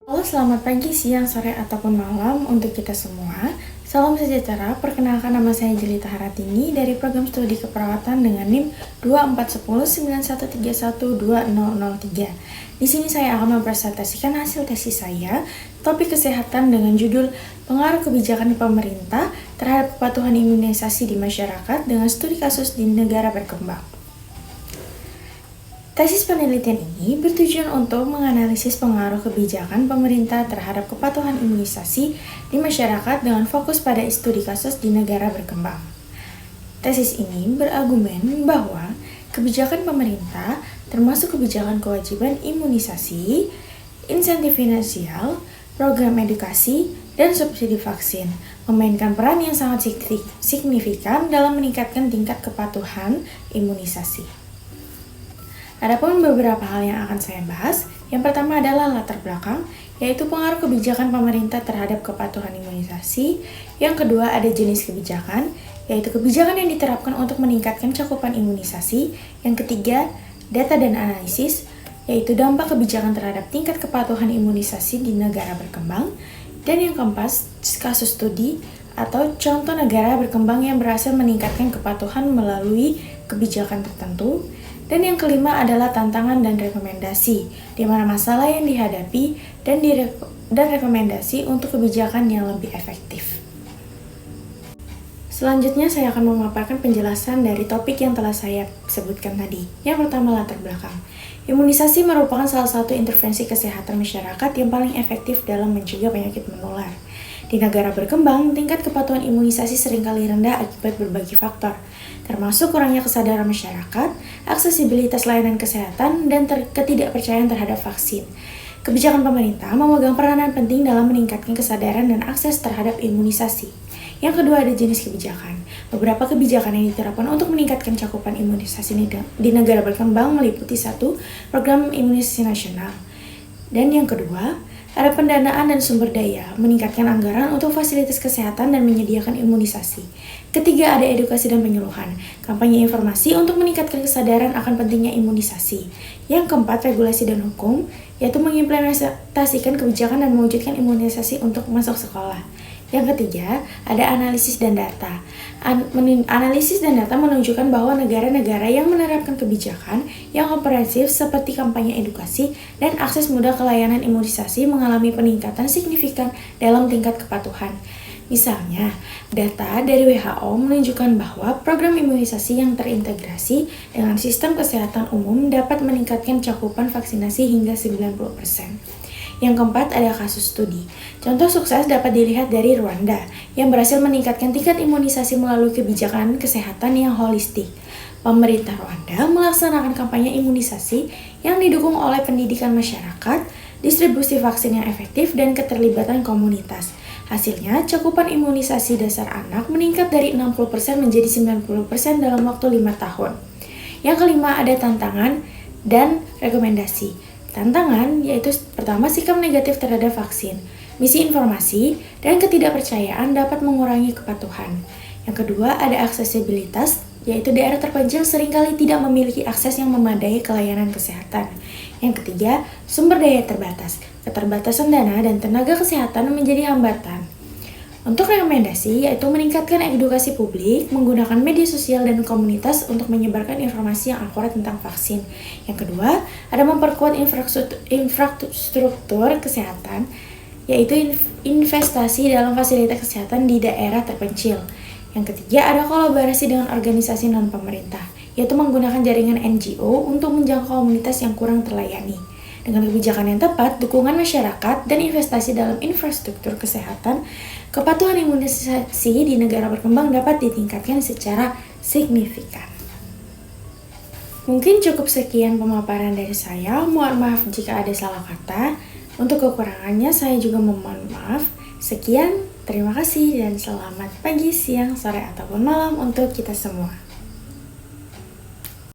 Halo, selamat pagi, siang, sore, ataupun malam untuk kita semua. Salam sejahtera, perkenalkan nama saya Jelita Haratini dari program studi keperawatan dengan NIM 241091312003. Di sini saya akan mempresentasikan hasil tesis saya, topik kesehatan dengan judul Pengaruh Kebijakan Pemerintah terhadap Kepatuhan Imunisasi di Masyarakat dengan Studi Kasus di Negara Berkembang. Tesis penelitian ini bertujuan untuk menganalisis pengaruh kebijakan pemerintah terhadap kepatuhan imunisasi di masyarakat dengan fokus pada studi kasus di negara berkembang. Tesis ini berargumen bahwa kebijakan pemerintah, termasuk kebijakan kewajiban imunisasi, insentif finansial, program edukasi, dan subsidi vaksin, memainkan peran yang sangat signifikan dalam meningkatkan tingkat kepatuhan imunisasi. Adapun beberapa hal yang akan saya bahas, yang pertama adalah latar belakang, yaitu pengaruh kebijakan pemerintah terhadap kepatuhan imunisasi. Yang kedua ada jenis kebijakan, yaitu kebijakan yang diterapkan untuk meningkatkan cakupan imunisasi. Yang ketiga, data dan analisis, yaitu dampak kebijakan terhadap tingkat kepatuhan imunisasi di negara berkembang. Dan yang keempat, kasus studi atau contoh negara berkembang yang berhasil meningkatkan kepatuhan melalui kebijakan tertentu. Dan yang kelima adalah tantangan dan rekomendasi, di mana masalah yang dihadapi dan rekomendasi untuk kebijakan yang lebih efektif. Selanjutnya saya akan memaparkan penjelasan dari topik yang telah saya sebutkan tadi. Yang pertama, latar belakang. Imunisasi merupakan salah satu intervensi kesehatan masyarakat yang paling efektif dalam mencegah penyakit menular. Di negara berkembang, tingkat kepatuhan imunisasi seringkali rendah akibat berbagai faktor, termasuk kurangnya kesadaran masyarakat, aksesibilitas layanan kesehatan, dan ketidakpercayaan terhadap vaksin. Kebijakan pemerintah memegang peranan penting dalam meningkatkan kesadaran dan akses terhadap imunisasi. Yang kedua ada jenis kebijakan. Beberapa kebijakan yang diterapkan untuk meningkatkan cakupan imunisasi di negara berkembang meliputi 1. Program imunisasi nasional. Dan yang kedua, ada pendanaan dan sumber daya, meningkatkan anggaran untuk fasilitas kesehatan dan menyediakan imunisasi. Ketiga, ada edukasi dan penyuluhan, kampanye informasi untuk meningkatkan kesadaran akan pentingnya imunisasi. Yang keempat, regulasi dan hukum, yaitu mengimplementasikan kebijakan dan mewujudkan imunisasi untuk masuk sekolah. Yang ketiga, ada analisis dan data. Analisis dan data menunjukkan bahwa negara-negara yang menerapkan kebijakan yang komprehensif seperti kampanye edukasi dan akses mudah ke layanan imunisasi mengalami peningkatan signifikan dalam tingkat kepatuhan. Misalnya, data dari WHO menunjukkan bahwa program imunisasi yang terintegrasi dengan sistem kesehatan umum dapat meningkatkan cakupan vaksinasi hingga 90%. Yang keempat ada kasus studi. Contoh sukses dapat dilihat dari Rwanda yang berhasil meningkatkan tingkat imunisasi melalui kebijakan kesehatan yang holistik. Pemerintah Rwanda melaksanakan kampanye imunisasi yang didukung oleh pendidikan masyarakat, distribusi vaksin yang efektif, dan keterlibatan komunitas. Hasilnya, cakupan imunisasi dasar anak meningkat dari 60% menjadi 90% dalam waktu 5 tahun. Yang kelima ada tantangan dan rekomendasi. Tantangan yaitu pertama sikap negatif terhadap vaksin, misinformasi, dan ketidakpercayaan dapat mengurangi kepatuhan. Yang kedua ada aksesibilitas, yaitu daerah terpencil seringkali tidak memiliki akses yang memadai ke layanan kesehatan. Yang ketiga, sumber daya terbatas, keterbatasan dana dan tenaga kesehatan menjadi hambatan. Untuk rekomendasi, yaitu meningkatkan edukasi publik, menggunakan media sosial dan komunitas untuk menyebarkan informasi yang akurat tentang vaksin. Yang kedua, ada memperkuat infrastruktur kesehatan, yaitu investasi dalam fasilitas kesehatan di daerah terpencil. Yang ketiga, ada kolaborasi dengan organisasi non-pemerintah, yaitu menggunakan jaringan NGO untuk menjangkau komunitas yang kurang terlayani. Dengan kebijakan yang tepat, dukungan masyarakat, dan investasi dalam infrastruktur kesehatan, kepatuhan imunisasi di negara berkembang dapat ditingkatkan secara signifikan. Mungkin cukup sekian pemaparan dari saya. Mohon maaf jika ada salah kata. Untuk kekurangannya, saya juga memohon maaf. Sekian, terima kasih, dan selamat pagi, siang, sore, ataupun malam untuk kita semua.